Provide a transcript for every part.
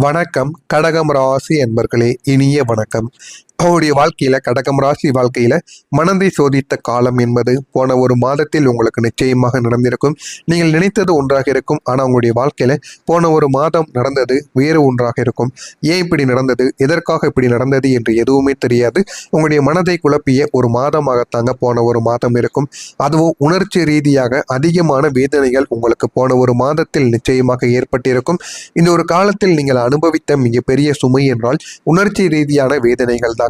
வணக்கம் கடகம் ராசி என்பர்களே, இனிய வணக்கம். அவருடைய வாழ்க்கையில கடகம் ராசி வாழ்க்கையில மனதை சோதித்த காலம் என்பது போன ஒரு மாதத்தில் உங்களுக்கு நிச்சயமாக நடந்திருக்கும். நீங்கள் நினைத்தது ஒன்றாக இருக்கும், ஆனா உங்களுடைய வாழ்க்கையில போன ஒரு மாதம் நடந்தது வேறு ஒன்றாக இருக்கும். ஏன் இப்படி நடந்தது, எதற்காக இப்படி நடந்தது என்று எதுவுமே தெரியாது. உங்களுடைய மனதை குழப்பிய ஒரு மாதமாகத்தாங்க போன ஒரு மாதம் இருக்கும். அதுவும் உணர்ச்சி ரீதியாக அதிகமான வேதனைகள் உங்களுக்கு போன ஒரு மாதத்தில் நிச்சயமாக ஏற்பட்டிருக்கும். இந்த ஒரு காலத்தில் நீங்கள் அனுபவித்த மிகப்பெரிய சுமை என்றால் உணர்ச்சி ரீதியான வேதனைகள் தாங்க.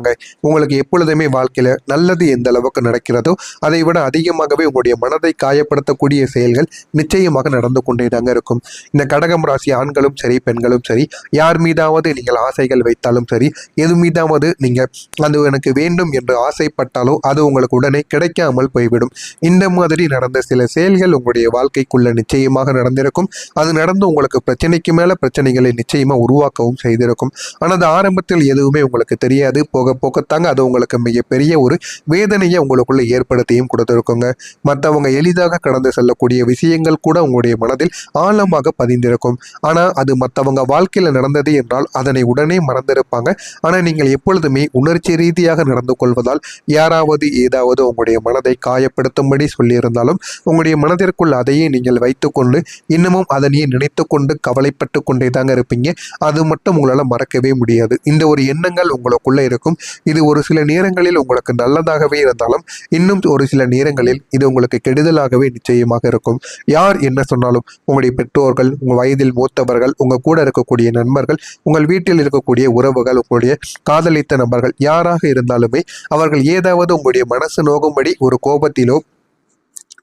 உங்களுக்கு எப்பொழுதுமே வாழ்க்கையில நல்லது எந்த அளவுக்கு நடக்கிறதோ அதை விட அதிகமாகவே உங்களுடைய மனதை காயப்படுத்தக்கூடிய செயல்கள் நிச்சயமாக நடந்து கொண்டே தாங்க இருக்கும். இந்த கடகம் ராசி ஆண்களும் சரி பெண்களும் சரி, யார் மீதாவது நீங்கள் ஆசைகள் வைத்தாலும் சரி, எது மீதாவது நீங்க அது எனக்கு வேண்டும் என்று ஆசைப்பட்டாலோ அது உங்களுக்கு உடனே கிடைக்காமல் போய்விடும். இந்த மாதிரி நடந்த சில செயல்கள் உங்களுடைய வாழ்க்கைக்குள்ள நிச்சயமாக நடந்திருக்கும். அது நடந்து உங்களுக்கு பிரச்சனைக்கு மேல பிரச்சனைகளை நிச்சயமா உருவாக்கவும் செய்திருக்கும். ஆனால் அது ஆரம்பத்தில் எதுவுமே உங்களுக்கு தெரியாது. போக போக்கத்தாங்க அது உங்களுக்கு மிகப்பெரிய ஒரு வேதனையை உங்களுக்குள்ள ஏற்படுத்தியும் கொடுத்திருக்குங்க. மற்றவங்க எளிதாக கடந்து செல்லக்கூடிய விஷயங்கள் கூட உங்களுடைய மனதில் ஆழமாக பதிந்திருக்கும். ஆனா அது மற்றவங்க வாழ்க்கையில நடந்தது என்றால் அதனை உடனே மறந்திருப்பாங்க. ஆனா நீங்கள் எப்பொழுதுமே உணர்ச்சி ரீதியாக நடந்து கொள்வதால் யாராவது ஏதாவது உங்களுடைய மனதை காயப்படுத்தும்படி சொல்லியிருந்தாலும் உங்களுடைய மனதிற்குள் அதையே நீங்கள் வைத்துக்கொண்டு இன்னமும் அதனையே நினைத்து கொண்டு கவலைப்பட்டு கொண்டே தாங்க இருப்பீங்க. அது மட்டும் உங்களால் மறக்கவே முடியாது. இந்த ஒரு எண்ணங்கள் உங்களுக்குள்ள இருக்கும். இது ஒரு சில நேரங்களில் உங்களுக்கு நல்லதாகவே இருந்தாலும் இன்னும் ஒரு சில நேரங்களில் இது உங்களுக்கு கெடுதலாகவே நிச்சயமாக இருக்கும். யார் என்ன சொன்னாலும் உங்களுடைய பெற்றோர்கள், உங்கள் வயதில் மூத்தவர்கள், உங்க கூட இருக்கக்கூடிய நண்பர்கள், உங்கள் வீட்டில் இருக்கக்கூடிய உறவுகள், உங்களுடைய காதலித்த நபர்கள் யாராக இருந்தாலுமே அவர்கள் ஏதாவது உங்களுடைய மனசு நோகும்படி ஒரு கோபத்திலோ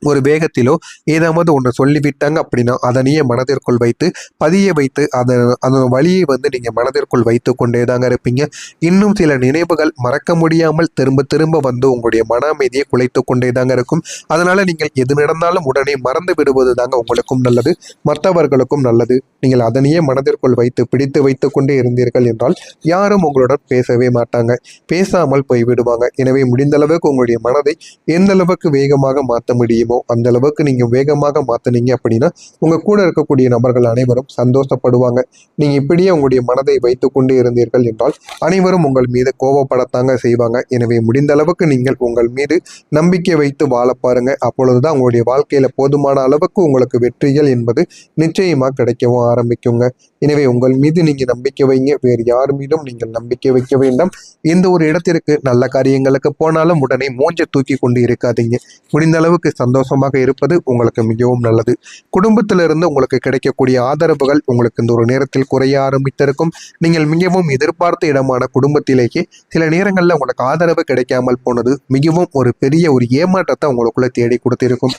ஒரு வேகத்திலோ ஏதாவது ஒன்று சொல்லிவிட்டாங்க அப்படின்னா அதனையே மனதிற்குள் வைத்து பதிய வைத்து அதன் வழியை நீங்கள் மனதிற்குள் வைத்து கொண்டே தாங்க இருப்பீங்க. இன்னும் சில நினைவுகள் மறக்க முடியாமல் திரும்ப திரும்ப வந்து உங்களுடைய மன அமைதியை குலைத்து கொண்டே தாங்க இருக்கும். அதனால நீங்கள் எது நடந்தாலும் உடனே மறந்து விடுவது தாங்க உங்களுக்கும் நல்லது, மற்றவர்களுக்கும் நல்லது. நீங்கள் அதனையே மனதிற்குள் வைத்து பிடித்து வைத்து கொண்டே இருந்தீர்கள் என்றால் யாரும் உங்களுடன் பேசவே மாட்டாங்க, பேசாமல் போய்விடுவாங்க. எனவே முடிந்த அளவுக்கு உங்களுடைய மனதை எந்த அளவுக்கு வேகமாக மாற்ற முடியுமோ அந்த அளவுக்கு நீங்க வேகமாக மாத்தினீங்க அப்படின்னா உங்க கூட இருக்கக்கூடிய நபர்கள் அனைவரும் சந்தோஷப்படுவாங்க. நீங்க இப்படியே உங்களுடைய மனதை வைத்துக் கொண்டே இருந்தீர்கள் என்றால் அனைவரும் உங்கள் மீது கோபப்படத்தாங்க செய்வாங்க. எனவே முடிந்த அளவுக்கு நீங்கள் உங்கள் மீது நம்பிக்கை வைத்து வாழ பாருங்க. அப்பொழுதுதான் உங்களுடைய வாழ்க்கையில போதுமான அளவுக்கு உங்களுக்கு வெற்றிகள் என்பது நிச்சயமா கிடைக்கவும் ஆரம்பிக்குங்க. எனவே உங்கள் மீது நீங்க நம்பிக்கை வைங்க, வேறு யார் மீதும் நீங்கள் நம்பிக்கை வைக்க வேண்டாம். எந்த ஒரு இடத்திற்கு நல்ல காரியங்களுக்கு போனாலும் உடனே மூஞ்ச தூக்கி கொண்டு இருக்காதீங்க. முடிந்த அளவுக்கு சந்தோஷமாக இருப்பது உங்களுக்கு மிகவும் நல்லது. குடும்பத்திலிருந்து உங்களுக்கு கிடைக்கக்கூடிய ஆதரவுகள் உங்களுக்கு இந்த ஒரு நேரத்தில் குறைய ஆரம்பித்திருக்கும். நீங்கள் மிகவும் எதிர்பார்த்த இடமான குடும்பத்திலேயே சில நேரங்களில் உங்களுக்கு ஆதரவு கிடைக்காமல் போனது மிகவும் ஒரு பெரிய ஒரு ஏமாற்றத்தை உங்களுக்குள்ள தேடி கொடுத்திருக்கும்.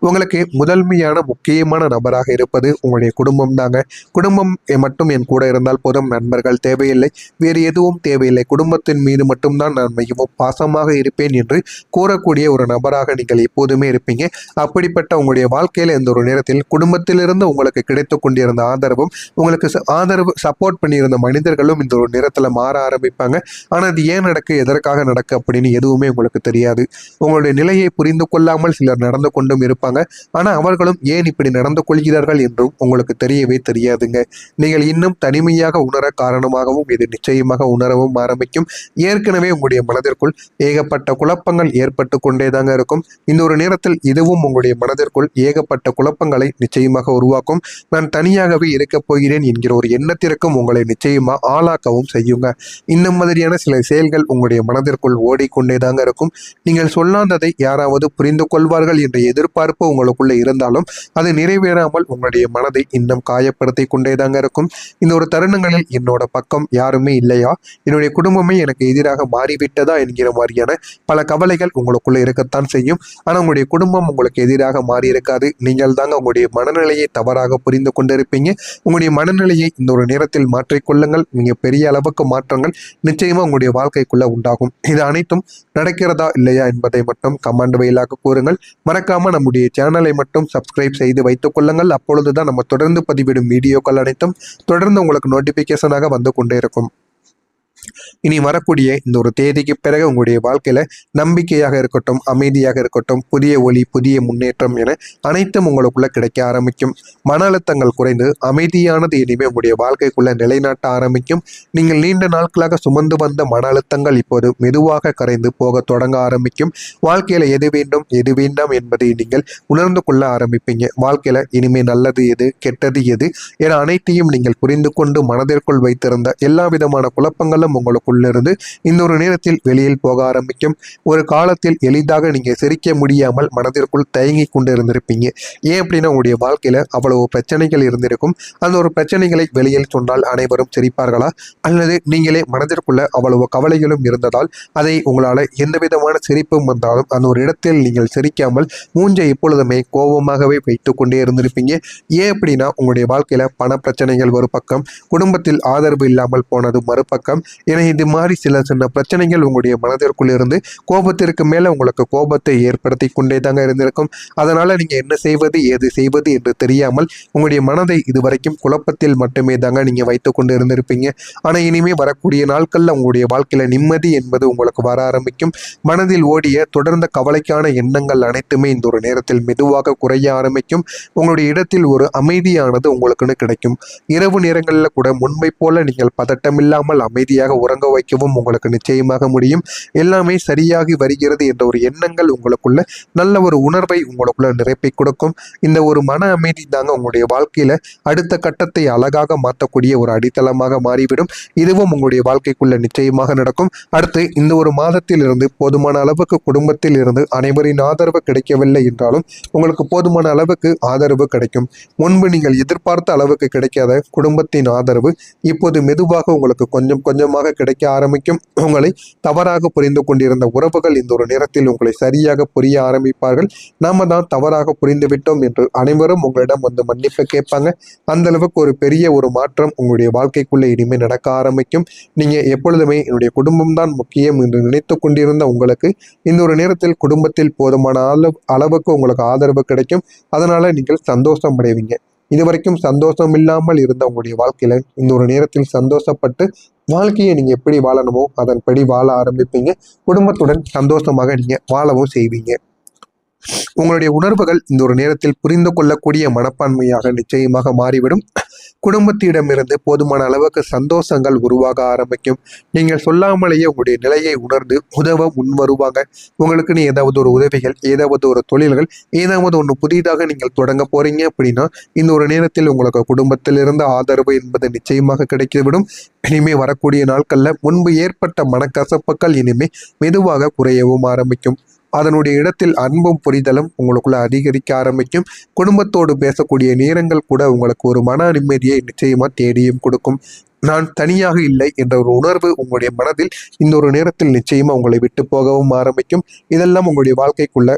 உங்களுக்கு முதன்மையான முக்கியமான நபராக இருப்பது உங்களுடைய குடும்பம் தாங்க. குடும்பம் மட்டும் என் கூட இருந்தால் போதும், நண்பர்கள் தேவையில்லை, வேறு எதுவும் தேவையில்லை, குடும்பத்தின் மீது மட்டும்தான் நான் மிகவும் பாசமாக இருப்பேன் என்று கூறக்கூடிய ஒரு நபராக நீங்கள் எப்போதுமே இருப்பீங்க. அப்படிப்பட்ட உங்களுடைய வாழ்க்கையில இந்த ஒரு நேரத்தில் குடும்பத்திலிருந்து உங்களுக்கு கிடைத்து கொண்டிருந்த ஆதரவும் உங்களுக்கு ஆதரவு சப்போர்ட் பண்ணியிருந்த மனிதர்களும் இந்த ஒரு நேரத்தில் மாற ஆரம்பிப்பாங்க. ஆனால் அது ஏன் நடக்கு, எதற்காக நடக்கு அப்படின்னு எதுவுமே உங்களுக்கு தெரியாது. உங்களுடைய நிலையை புரிந்து கொள்ளாமல் சிலர் நடந்து கொண்டும் இருப்பாங்க. ஆனா அவர்களும் ஏன் இப்படி நடந்து கொள்கிறார்கள் என்றும் உங்களுக்கு தெரியவே தெரியாதுங்க. நீங்கள் இன்னும் தனிமையாக உணர காரணமாகவும் இது நிச்சயமாக உணரவும் ஆரம்பிக்கும். ஏற்கனவே உங்களுடைய மனதிற்குள் ஏகப்பட்ட குழப்பங்கள் ஏற்பட்டு கொண்டேதாங்க இருக்கும். இந்த ஒரு நேரத்தில் இதுவும் உங்களுடைய மனதிற்குள் ஏகப்பட்ட குழப்பங்களை நிச்சயமாக உருவாக்கும். நான் தனியாகவே இருக்கப் போகிறேன் என்கிற ஒரு எண்ணத்திற்கும் உங்களை நிச்சயமா ஆளாக்கவும் செய்யுங்க. இந்த மாதிரியான சில செயல்கள் உங்களுடைய மனதிற்குள் ஓடிக்கொண்டேதாங்க இருக்கும். நீங்கள் சொல்லாததை யாராவது புரிந்து கொள்வார்கள் என்ற எதிர்பார்ப்பு உங்களுக்குள்ள இருந்தாலும் அது நிறைவேறாமல் உங்களுடைய மனதை இன்னும் காயப்படுத்தி கொண்டேதாங்க இருக்கும். இந்த ஒரு தருணங்களில் என்னோட பக்கம் யாருமே இல்லையா, என்னுடைய குடும்பமே எனக்கு எதிராக மாறிவிட்டதா என்கிற மாதிரியான பல கவலைகள் உங்களுக்குள்ள இருக்கத்தான் செய்யும். ஆனா உங்களுடைய குடும்பம் உங்களுக்கு எதிராக மாறி இருக்காது. நீங்கள் தாங்க உங்களுடைய மனநிலையை தவறாக புரிந்து கொண்டிருப்பீங்க. உங்களுடைய மனநிலையை இந்த ஒரு நேரத்தில் மாற்றிக்கொள்ளுங்கள். நீங்க பெரிய அளவுக்கு மாற்றங்கள் நிச்சயமா உங்களுடைய வாழ்க்கைக்குள்ள உண்டாகும். இது அனைத்தும் நடக்கிறதா இல்லையா என்பதை மட்டும் கமெண்ட் வழியாக கூறுங்கள். மறக்காம நம்முடைய சேனலை மட்டும் சப்ஸ்கிரைப் செய்து வைத்துக் கொள்ளுங்கள். அப்பொழுதுதான் நம்ம தொடர்ந்து பதிவிடும் வீடியோக்கள் அனைத்தும் தொடர்ந்து உங்களுக்கு நோட்டிபிகேஷனாக வந்து கொண்டே இருக்கும். இனி வரக்கூடிய இந்த ஒரு தேதிக்கு பிறகு உங்களுடைய வாழ்க்கையில நம்பிக்கையாக இருக்கட்டும், அமைதியாக இருக்கட்டும், புதிய ஒளி, புதிய முன்னேற்றம் என அனைத்தும் உங்களுக்குள்ள கிடைக்க ஆரம்பிக்கும். மன அழுத்தங்கள் குறைந்து அமைதியானது இனிமே உங்களுடைய வாழ்க்கைக்குள்ள நிலைநாட்ட ஆரம்பிக்கும். நீங்கள் நீண்ட நாட்களாக சுமந்து வந்த மன அழுத்தங்கள் இப்போது மெதுவாக கரைந்து போக தொடங்க ஆரம்பிக்கும். வாழ்க்கையில எது வேண்டும் எது வேண்டாம் என்பதை நீங்கள் உணர்ந்து கொள்ள ஆரம்பிப்பீங்க. வாழ்க்கையில இனிமே நல்லது எது, கெட்டது எது என அனைத்தையும் நீங்கள் புரிந்து கொண்டு மனதிற்குள் வைத்திருந்த எல்லா விதமான குழப்பங்களும் உங்களுக்குள்ளிருந்து இந்த ஒரு நேரத்தில் வெளியில் போக ஆரம்பிக்கும். ஒரு காலத்தில் எளிதாக நீங்க சிரிக்க முடியாமல் மனதிற்குள் தயங்கி கொண்டு இருந்திருப்பீங்க. ஏன் அப்படின்னா உங்களுடைய வாழ்க்கையில அவ்வளவு பிரச்சனைகள் இருந்திருக்கும். அந்த ஒரு பிரச்சனைகளை வெளியில் சொன்னால் அனைவரும் சிரிப்பார்களா, அல்லது நீங்களே மனதிற்குள்ள அவ்வளவு கவலைகளும் இருந்ததால் அதை உங்களால எந்த விதமான சிரிப்பும் வந்தாலும் அந்த ஒரு இடத்தில் நீங்கள் சிரிக்காமல் மூஞ்சை எப்பொழுதுமே கோபமாகவே வைத்து கொண்டே இருந்திருப்பீங்க. ஏன் அப்படின்னா உங்களுடைய வாழ்க்கையில பண பிரச்சனைகள் ஒரு பக்கம், குடும்பத்தில் ஆதரவு இல்லாமல் போனது மறுபக்கம் என இது மாதிரி சில சின்ன பிரச்சனைகள் உங்களுடைய மனதிற்குள் இருந்து கோபத்திற்கு மேல உங்களுக்கு கோபத்தை ஏற்படுத்தி கொண்டே தாங்க இருந்திருக்கும். அதனால நீங்க என்ன செய்வது ஏது செய்வது என்று தெரியாமல் உங்களுடைய மனதை இதுவரைக்கும் குழப்பத்தில் மட்டுமே தாங்க நீங்க வைத்துக் கொண்டு இருந்திருப்பீங்க. ஆனா இனிமே வரக்கூடிய நாட்கள்ல உங்களுடைய வாழ்க்கையில நிம்மதி என்பது உங்களுக்கு வர ஆரம்பிக்கும். மனதில் ஓடிய தொடர்ந்த கவலைக்கான எண்ணங்கள் அனைத்துமே இந்த ஒரு நேரத்தில் மெதுவாக குறைய ஆரம்பிக்கும். உங்களுடைய இடத்தில் ஒரு அமைதியானது உங்களுக்குன்னு கிடைக்கும். இரவு நேரங்களில் கூட முன்பை போல நீங்கள் பதட்டமில்லாமல் அமைதியாக உறங்க வைக்கவும் உங்களுக்கு நிச்சயமாக முடியும். எல்லாமே சரியாகி வருகிறது என்ற ஒரு எண்ணங்கள் உங்களுக்குள்ள நல்ல ஒரு உணர்வை உங்களுக்குள்ள நிரப்பிக் கொடுக்கும். இந்த ஒரு மன அமைதி தாங்க உங்களுடைய வாழ்க்கையில அடுத்த கட்டத்தை அழகாக மாற்றக்கூடிய ஒரு அடித்தளமாக மாறிவிடும். இதுவும் உங்களுடைய வாழ்க்கைக்குள்ள நிச்சயமாக நடக்கும். அடுத்து இந்த ஒரு மாதத்தில் இருந்து போதுமான அளவுக்கு குடும்பத்தில் இருந்து அனைவரின் ஆதரவு கிடைக்கவில்லை என்றாலும் உங்களுக்கு போதுமான அளவுக்கு ஆதரவு கிடைக்கும். முன்பு நீங்கள் எதிர்பார்த்த அளவுக்கு கிடைக்காத குடும்பத்தின் ஆதரவு இப்போது மெதுவாக உங்களுக்கு கொஞ்சம் கொஞ்சமாக கிடைக்க ஆரம்பிக்கும். உங்களை தவறாக புரிந்து கொண்டிருந்த உறவுகள் இந்த ஒரு நேரத்தில் உங்களை சரியாக புரிய ஆரம்பிப்பார்கள். நாம தான் தவறாக புரிந்து விட்டோம் என்று அனைவரும் உங்களிடம் வந்து மன்னிப்பு கேட்பாங்க. அந்த அளவுக்கு ஒரு பெரிய ஒரு மாற்றம் உங்களுடைய வாழ்க்கைக்குள்ளே இனிமே நடக்க ஆரம்பிக்கும். நீங்க எப்பொழுதுமே என்னுடைய குடும்பம் தான் முக்கியம் என்று நினைத்து கொண்டிருந்த உங்களுக்கு இந்த ஒரு நேரத்தில் குடும்பத்தில் போதுமான அளவுக்கு உங்களுக்கு ஆதரவு கிடைக்கும். அதனால நீங்கள் சந்தோஷம் அடைவீங்க. இதுவரைக்கும் சந்தோஷம் இல்லாமல் இருந்த உங்களுடைய வாழ்க்கையில இந்த ஒரு நேரத்தில் சந்தோஷப்பட்டு வாழ்க்கையை நீங்க எப்படி வாழணுமோ அதன்படி வாழ ஆரம்பிப்பீங்க. குடும்பத்துடன் சந்தோஷமாக நீங்க வாழவும் செய்வீங்க. உங்களுடைய உணர்வுகள் இந்த ஒரு நேரத்தில் புரிந்து கொள்ளக்கூடிய மனப்பான்மையாக நிச்சயமாக மாறிவிடும். குடும்பத்திடமிருந்து போதுமான அளவுக்கு சந்தோஷங்கள் உருவாக ஆரம்பிக்கும். நீங்கள் சொல்லாமலேயே உங்களுடைய நிலையை உணர்ந்து உதவ முன் வருவாங்க. உங்களுக்குன்னு ஏதாவது ஒரு உதவிகள், ஏதாவது ஒரு தொழில்கள், ஏதாவது ஒன்று புதிதாக நீங்கள் தொடங்க போறீங்க அப்படின்னா இந்த ஒரு நேரத்தில் உங்களுக்கு குடும்பத்தில் இருந்த ஆதரவு என்பது நிச்சயமாக கிடைத்துவிடும். இனிமே வரக்கூடிய நாட்கள்ல முன்பு ஏற்பட்ட மனக்கசப்புகள் இனிமே மெதுவாக குறையவும் ஆரம்பிக்கும். அதனுடைய இடத்தில் அன்பும் புரிதலும் உங்களுக்குள்ள அதிகரிக்க ஆரம்பிக்கும். குடும்பத்தோடு பேசக்கூடிய நேரங்கள் கூட உங்களுக்கு ஒரு மன நிம்மதியை நிச்சயமா தேடியும் கொடுக்கும். நான் தனியாக இல்லை என்ற ஒரு உணர்வு உங்களுடைய மனதில் இந்த ஒரு நேரத்தில் நிச்சயமா உங்களை விட்டு போகவும் ஆரம்பிக்கும். இதெல்லாம் உங்களுடைய வாழ்க்கைக்குள்ள